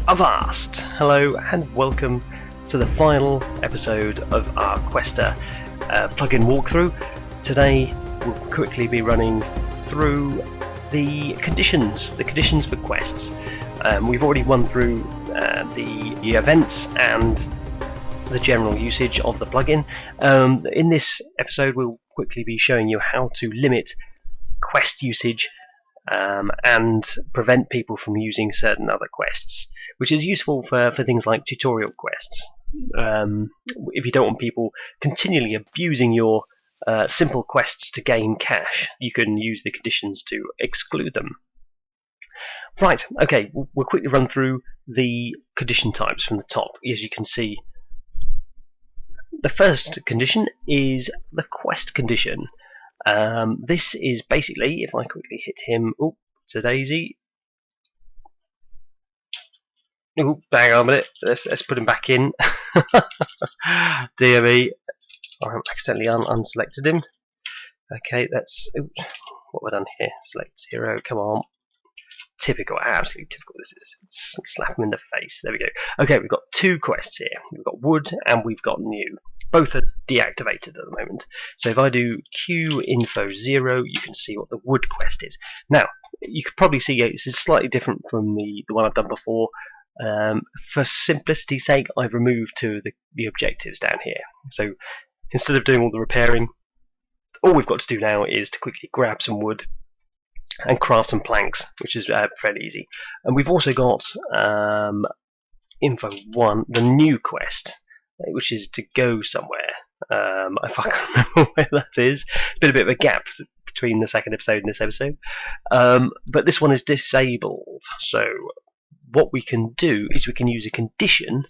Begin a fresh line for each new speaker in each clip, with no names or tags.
Avast! Hello and welcome to the final episode of our Quester plugin walkthrough. Today we'll quickly be running through the conditions for quests. We've already run through the events and the general usage of the plugin. In this episode we'll quickly be showing you how to limit quest usage and prevent people from using certain other quests, which is useful for things like tutorial quests. If you don't want people continually abusing your simple quests to gain cash, you can use the conditions to exclude them. Right, okay, we'll quickly run through the condition types from the top. As you can see, the first condition is the quest condition. This is basically, if I quickly hit him, to Daisy. Hang on a minute, let's put him back in. Dear me, I accidentally unselected him. Okay, that's what we've done here. Select 0, come on. Typical, absolutely typical. This is slap him in the face. There we go. Okay, we've got two quests here. We've got wood and we've got new. Both are deactivated at the moment. So if I do Q info 0, you can see what the wood quest is. Now, you could probably see this is slightly different from the one I've done before. For simplicity's sake, I've removed two of the objectives down here. So instead of doing all the repairing, all we've got to do now is to quickly grab some wood and craft some planks, which is fairly easy. And we've also got info 1, the new quest, which is to go somewhere. If I can remember where that is. It's been a bit of a gap between the second episode and this episode. But this one is disabled. So what we can do is we can use a condition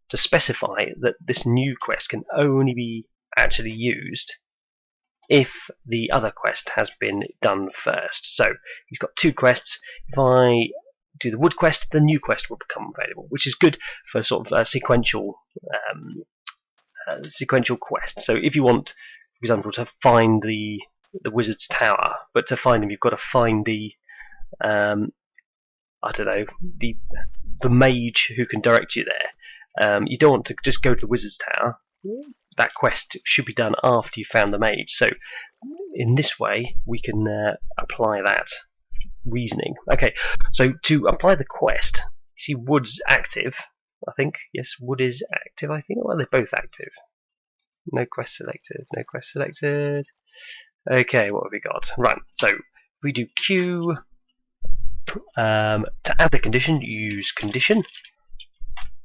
to specify that this new quest can only be actually used if the other quest has been done first. So he's got two quests. If I do the wood quest, the new quest will become available, which is good for sort of sequential quest. So if you want, for example, to find the wizard's tower, but to find him you've got to find the I don't know, the mage who can direct you there. You don't want to just go to the wizard's tower. That quest should be done after you found the mage. So in this way we can apply that reasoning. Okay, so to apply the quest, you see wood's active, I think. Yes, wood is active, I think. Well, they're both active. No quest selected, no quest selected. Okay, what have we got? Right, so we do Q. To add the condition, you use condition.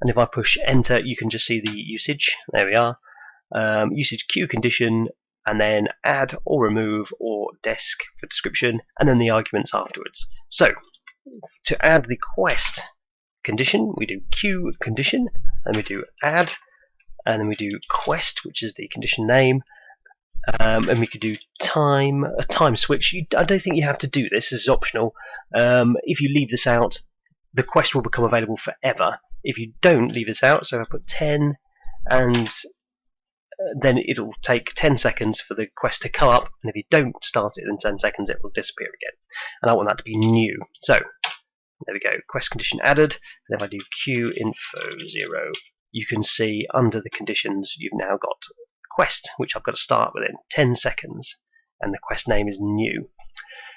And if I push enter, you can just see the usage. There we are. Usage Q condition, and then add or remove or desk for description, and then the arguments afterwards. So to add the quest condition, we do Q condition, and we do add, and then we do quest, which is the condition name, and we could do a time switch. I don't think you have to do this. This is optional. If you leave this out, the quest will become available forever. If you don't leave this out, so I put 10, and then it'll take 10 seconds for the quest to come up, and if you don't start it in 10 seconds, it will disappear again. And I want that to be new. So there we go, quest condition added. And if I do Q info 0, you can see under the conditions you've now got quest, which I've got to start within 10 seconds, and the quest name is new.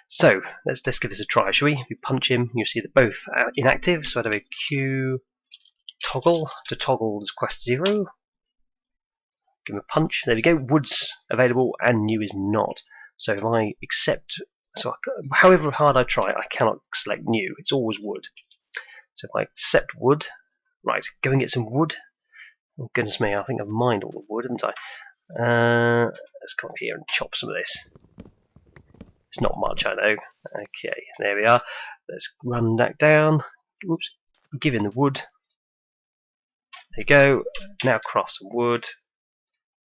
So let's give this a try, shall we? If we punch him, you'll see that both are inactive. So I do a Q toggle to toggle this quest 0. Give him a punch. There we go. Wood's available and new is not. So if I accept, however hard I try, I cannot select new. It's always wood. So if I accept wood, right, go and get some wood. Oh goodness me, I think I've mined all the wood, haven't I? Let's come up here and chop some of this. It's not much, I know. Okay, there we are. Let's run that down. Oops. Give in the wood. There you go. Now craft some wood.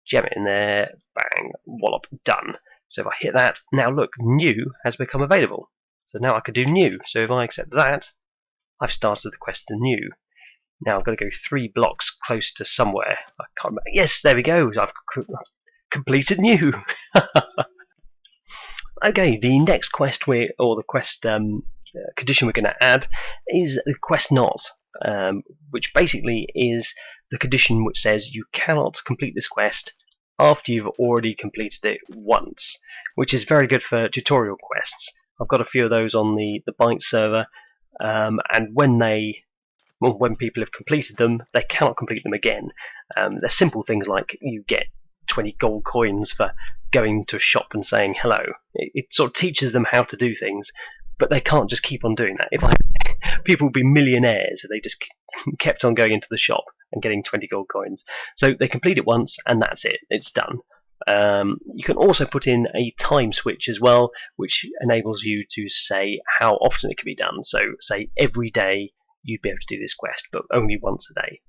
Jam it in there, bang, wallop, done. So if I hit that, now look, new has become available. So now I can do new. So if I accept that, I've started the quest to new. Now I've got to go 3 blocks close to somewhere. I can't remember. Yes, there we go. I've completed new. Okay, the next quest condition we're going to add is the quest not. which basically is the condition which says you cannot complete this quest after you've already completed it once, which is very good for tutorial quests. I've got a few of those on the Byte server, and when people have completed them, they cannot complete them again. They're simple things like you get 20 gold coins for going to a shop and saying hello. It sort of teaches them how to do things, but they can't just keep on doing that. People would be millionaires if they just kept on going into the shop and getting 20 gold coins. So they complete it once and that's it, it's done. You can also put in a time switch as well, which enables you to say how often it can be done. So say every day you'd be able to do this quest, but only once a day.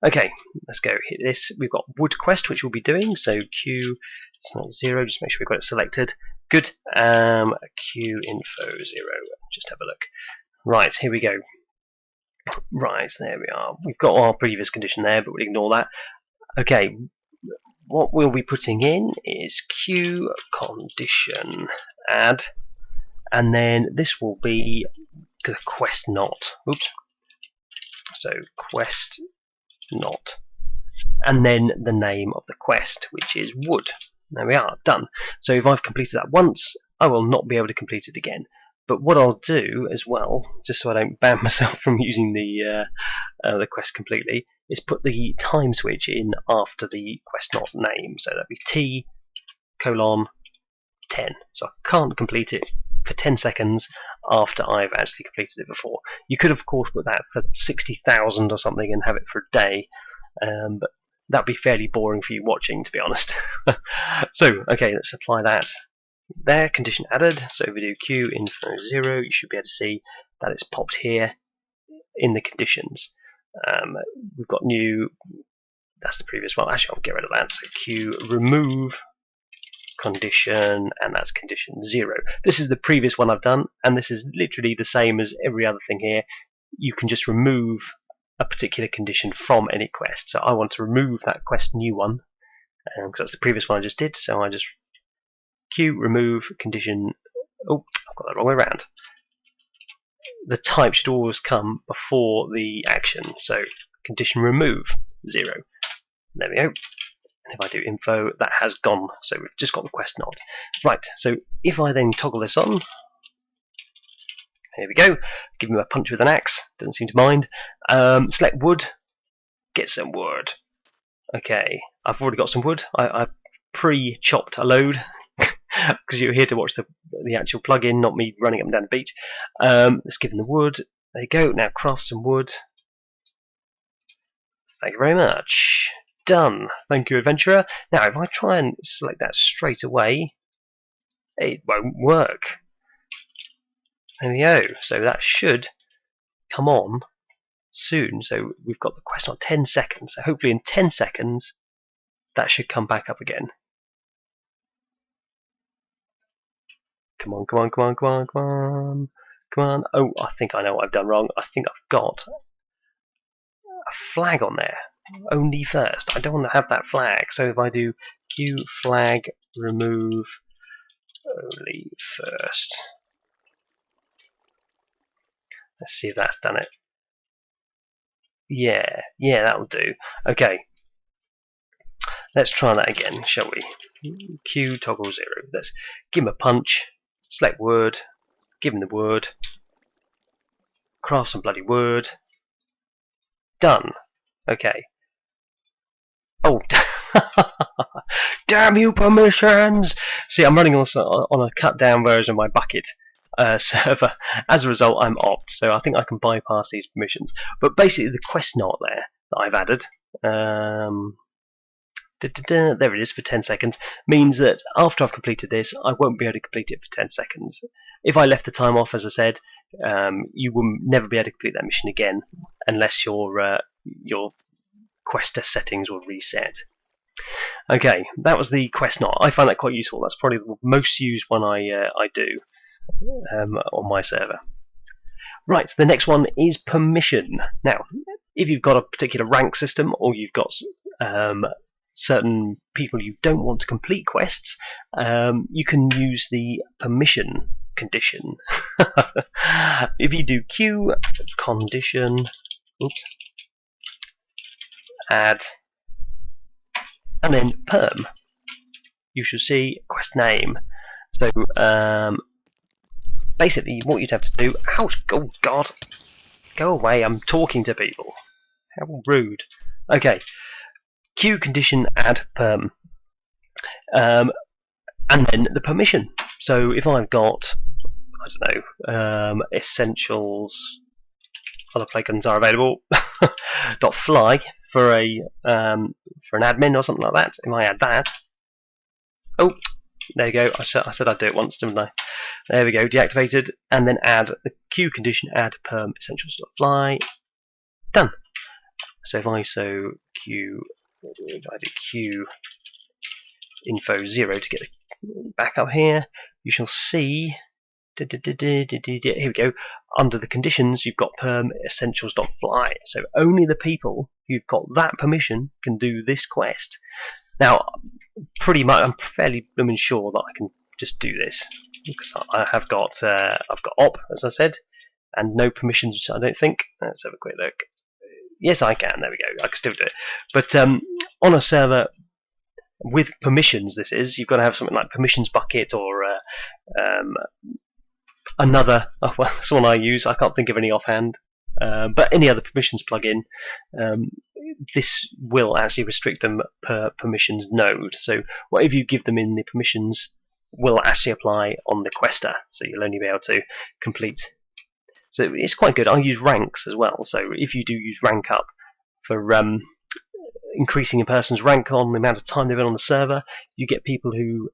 Okay, let's go hit this. We've got wood quest, which we'll be doing. So Q, it's not 0, just make sure we've got it selected. Good. Q info 0. Just have a look. Right, here we go. Right, there we are. We've got our previous condition there, but we'll ignore that. Okay, what we'll be putting in is Q condition add, and then this will be the quest not. Oops. So quest not, and then the name of the quest, which is wood. There we are, done. So if I've completed that once, I will not be able to complete it again. But what I'll do as well, just so I don't ban myself from using the quest completely, is put the time switch in after the quest not name. So that'd be T:10. So I can't complete it for 10 seconds after I've actually completed it before. You could of course put that for 60,000 or something and have it for a day, but that'd be fairly boring for you watching, to be honest. So okay, let's apply that there. Condition added. So if we do Q info 0, you should be able to see that it's popped here in the conditions. We've got new, that's the previous one. Actually, I'll get rid of that. So Q remove condition, and that's condition 0. This is the previous one I've done, and this is literally the same as every other thing here. You can just remove a particular condition from any quest. So I want to remove that quest new one, because that's the previous one I just did. So I just Q remove condition. Oh, I've got that wrong way around. The type should always come before the action. So condition remove 0. There we go. And if I do info, that has gone. So we've just got the quest not. Right, so if I then toggle this on, here we go. Give him a punch with an axe, doesn't seem to mind. Select wood, get some wood. Okay, I've already got some wood. I pre-chopped a load because you're here to watch the actual plugin, not me running up and down the beach. Let's give him the wood. There you go. Now craft some wood. Thank you very much. Done. Thank you, adventurer. Now, if I try and select that straight away, it won't work. There we go. So that should come on soon. So we've got the quest on 10 seconds. So hopefully in 10 seconds, that should come back up again. Come on, come on, come on, come on, come on, come on. Oh, I think I know what I've done wrong. I think I've got a flag on there. Only first. I don't want to have that flag. So if I do Q flag remove only first. Let's see if that's done it. Yeah, that will do. Okay. Let's try that again, shall we? Q toggle 0. Let's give him a punch. Select word. Give him the word. Craft some bloody word. Done. Okay. Oh, damn you, permissions! See, I'm running on a cut-down version of my Bukkit server. As a result, I'm opt, so I think I can bypass these permissions. But basically, the quest not there that I've added, there it is for 10 seconds, means that after I've completed this, I won't be able to complete it for 10 seconds. If I left the time off, as I said, you will never be able to complete that mission again unless your quest settings will reset. Okay, that was the quest not. I find that quite useful. That's probably the most used one I do on my server. Right, the next one is permission. Now, if you've got a particular rank system or you've got certain people you don't want to complete quests, you can use the permission condition. If you do Q condition oops, add, and then perm. You should see quest name. So basically, what you'd have to do. Ouch! Oh God! Go away! I'm talking to people. How rude. Okay. Queue condition add perm, and then the permission. So if I've got, I don't know, essentials, other plugins are available. .fly for a for an admin or something like that. If I add that, oh, there you go. I said I'd do it once, didn't I? There we go. Deactivated, and then add the queue condition add perm essentials.fly. Done. So if I queue, I do queue info 0 to get it back up here, you shall see. Here we go. Under the conditions, you've got perm essentials.fly. So only the people who've got that permission can do this quest. Now, pretty much, I'm fairly sure that I can just do this because I have got I've got op, as I said, and no permissions. I don't think. Let's have a quick look. Yes, I can. There we go. I can still do it. But on a server with permissions, you've got to have something like permissions bucket or another. Oh, well, that's one I use. I can't think of any offhand. But any other permissions plugin, this will actually restrict them per permissions node. So whatever you give them in the permissions will actually apply on the quester. So you'll only be able to complete. So it's quite good. I use ranks as well. So if you do use rank up for increasing a person's rank on the amount of time they've been on the server, you get people who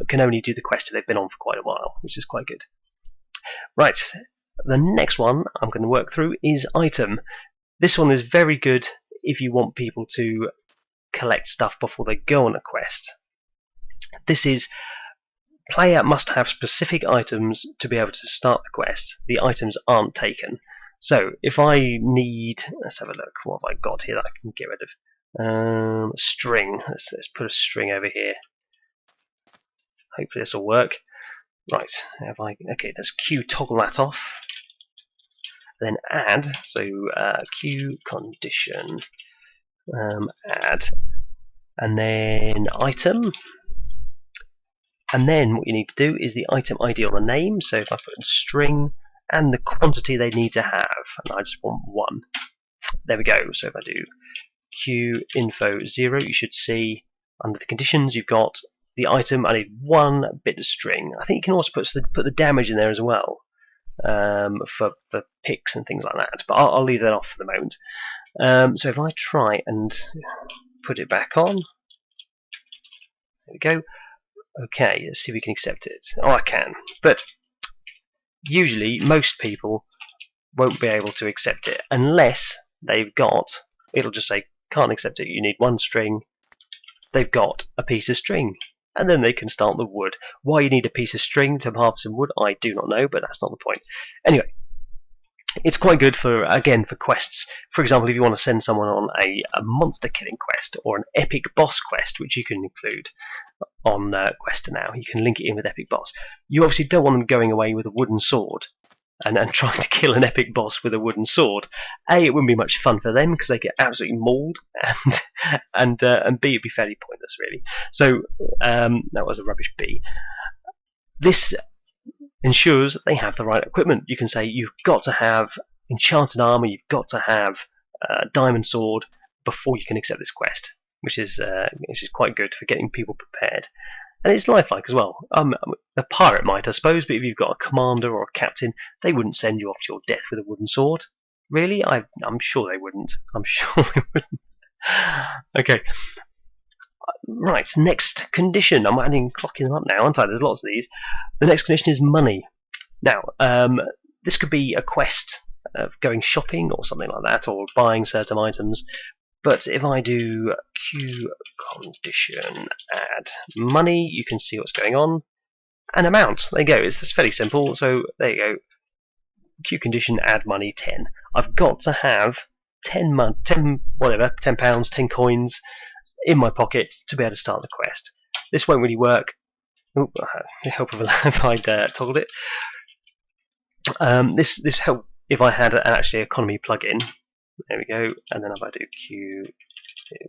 can only do the quest if they've been on for quite a while, which is quite good. Right, the next one I'm going to work through is item. This one is very good if you want people to collect stuff before they go on a quest. This is player must have specific items to be able to start the quest. The items aren't taken. So if I need, let's have a look, what have I got here that I can get rid of? String. Let's put a string over here. Hopefully this will work. Right, okay, let's queue toggle that off. Then add, so queue condition, add, and then item. And then what you need to do is the item ID or the name. So if I put in string and the quantity they need to have, and I just want 1. There we go. So if I do queue info 0, you should see under the conditions you've got the item. I need 1 bit of string. I think you can also put the damage in there as well for picks and things like that. But I'll leave that off for the moment. So if I try and put it back on, there we go. Okay, let's see if we can accept it. Oh, I can. But usually, most people won't be able to accept it unless they've got, it'll just say, can't accept it, you need 1 string. They've got a piece of string. And then they can start the wood. Why you need a piece of string to harvest some wood, I do not know, but that's not the point. Anyway, it's quite good for, again, for quests. For example, if you want to send someone on a monster killing quest or an epic boss quest, which you can include on Quester now, you can link it in with epic boss. You obviously don't want them going away with a wooden sword and trying to kill an epic boss with a wooden sword. A, it wouldn't be much fun for them because they get absolutely mauled, and B, it'd be fairly pointless, really. So that was a rubbish B. This ensures that they have the right equipment. You can say you've got to have enchanted armor, you've got to have a diamond sword before you can accept this quest, which is quite good for getting people prepared. And it's lifelike as well. A pirate might, I suppose, but if you've got a commander or a captain, they wouldn't send you off to your death with a wooden sword. Really? I'm sure they wouldn't. I'm sure they wouldn't. Okay. Right, next condition. I'm clocking them up now, aren't I? There's lots of these. The next condition is money. Now, this could be a quest of going shopping or something like that, or buying certain items. But if I do queue condition add money, you can see what's going on. And amount. There you go. It's fairly simple. So there you go. Queue condition add money 10. I've got to have 10 pounds, 10 coins in my pocket to be able to start the quest. This won't really work. Oh, help if I'd toggled it. This help if I had an actually economy plugin. There we go. And then if I do Q,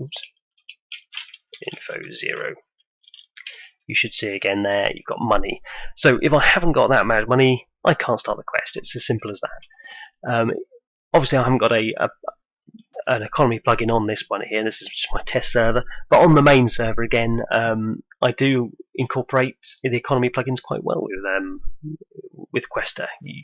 oops, info 0, you should see again there you've got money. So if I haven't got that amount of money, I can't start the quest. It's as simple as that. Obviously I haven't got an economy plugin on this one here. This is just my test server, but on the main server again, I do incorporate the economy plugins quite well with Questa. You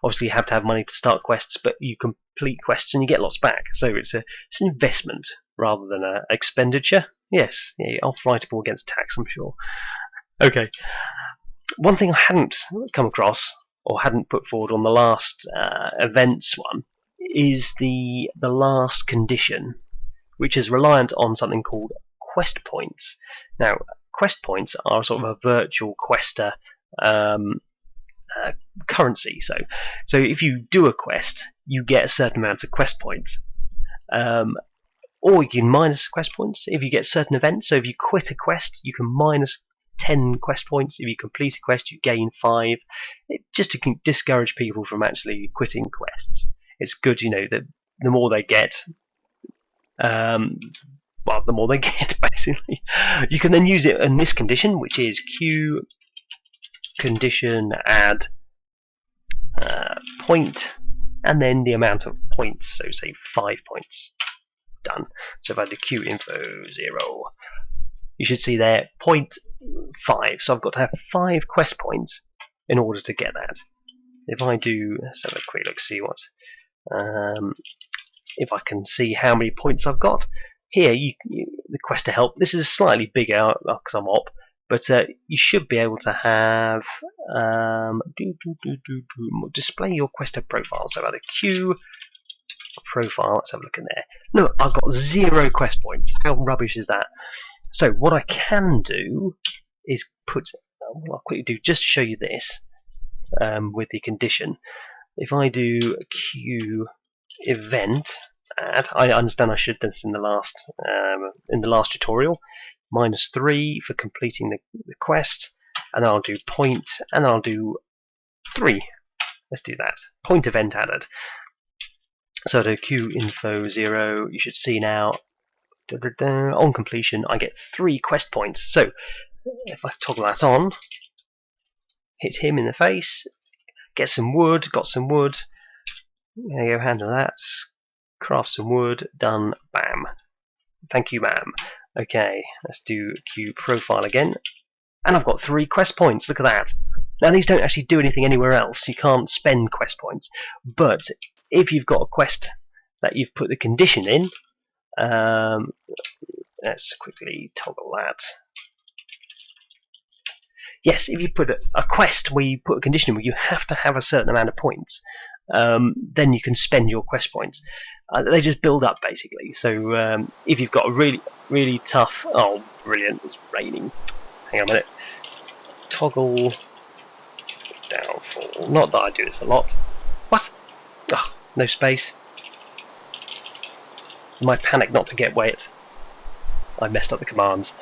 obviously have to have money to start quests, but you complete quests and you get lots back. So it's an investment rather than an expenditure. Yes, yeah, off-writable against tax, I'm sure. Okay, one thing I hadn't come across or hadn't put forward on the last events one is the last condition, which is reliant on something called quest points. Now, quest points are sort of a virtual Questa currency. So if you do a quest, you get a certain amount of quest points, or you can minus quest points if you get certain events. So if you quit a quest, you can minus 10 quest points. If you complete a quest, you gain 5. Just to discourage people from actually quitting quests. It's good, that the more they get, the more they get, basically. You can then use it in this condition, which is Q condition add point, and then the amount of points, so say 5 points. Done. So if I do Q info 0, you should see there 0.5. So I've got to have 5 quest points in order to get that. If I do, let's have a quick look, see what, if I can see how many points I've got. Here, the quest to help. This is slightly bigger because I'm op, but you should be able to have display your quest profile. So about a Q profile. Let's have a look in there. Look, I've got 0 quest points. How rubbish is that? So what I can do is put. What I'll quickly do just to show you this with the condition. If I do Q event add, I understand I should have done this in the last tutorial. -3 for completing the quest, and I'll do point, and I'll do 3. Let's do that. Point event added. So to Q info 0, you should see now on completion I get 3 quest points. So if I toggle that on, hit him in the face, get some wood, got some wood. There you go, handle that. Craft some wood, done, bam. Thank you, ma'am. Okay, let's do Q profile again. And I've got 3 quest points, look at that. Now these don't actually do anything anywhere else, you can't spend quest points. But if you've got a quest that you've put the condition in, let's quickly toggle that. Yes, if you put a quest where you put a condition in where you have to have a certain amount of points, then you can spend your quest points. They just build up basically. So if you've got a really tough, oh brilliant, it's raining. Hang on a minute. Toggle downfall. Not that I do this a lot. What? Oh, no space. My panic not to get wet. I messed up the commands.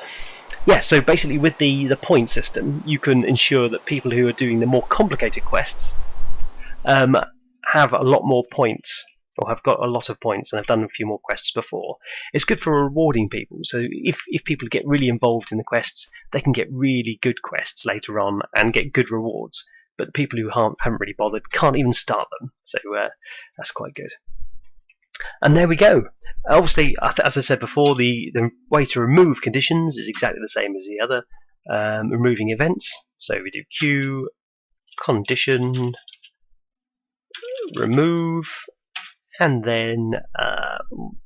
Yeah, so basically with the point system, you can ensure that people who are doing the more complicated quests have a lot more points, or have got a lot of points and have done a few more quests before. It's good for rewarding people, so if people get really involved in the quests, they can get really good quests later on and get good rewards, but the people who haven't really bothered can't even start them, so that's quite good. And there we go. Obviously, as I said before, the way to remove conditions is exactly the same as the other removing events. So we do Q condition remove, and then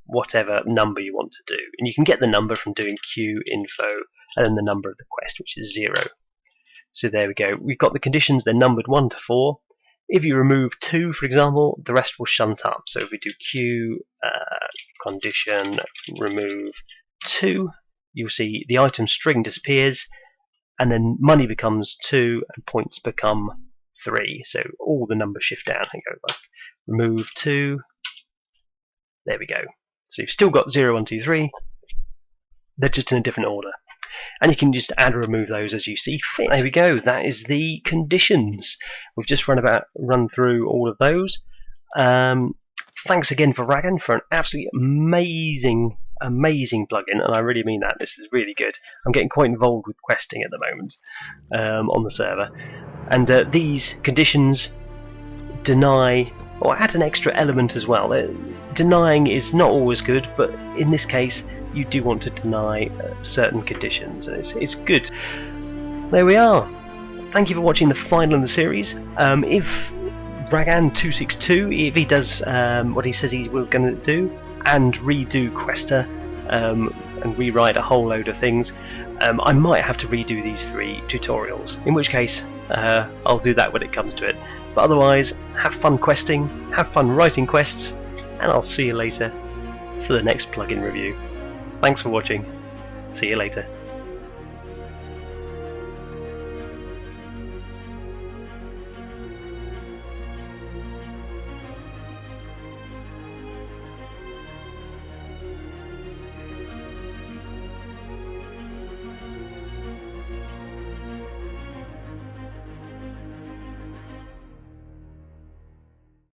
whatever number you want to do. And you can get the number from doing Q info and then the number of the quest, which is 0. So there we go. We've got the conditions, they're numbered 1 to 4. If you remove 2, for example, the rest will shunt up. So if we do Q condition remove 2, you'll see the item string disappears, and then money becomes 2 and points become 3. So all the numbers shift down and go like remove 2. There we go. So you've still got 0, 1, 2, 3. They're just in a different order. And you can just add or remove those as you see fit. There we go, that is the conditions. We've just run through all of those. thanks again for Ragan for an absolutely amazing plugin, and I really mean that. This is really good. I'm getting quite involved with questing at the moment on the server, and these conditions deny or add an extra element as well. Denying is not always good, but in this case you do want to deny certain conditions, and it's good. There we are. Thank you for watching the final in the series. If Ragan262, if he does what he says he's going to do, and redo Questa and rewrite a whole load of things, I might have to redo these 3 tutorials, in which case I'll do that when it comes to it. But otherwise, have fun questing, have fun writing quests, and I'll see you later for the next plugin review. Thanks for watching. See you later.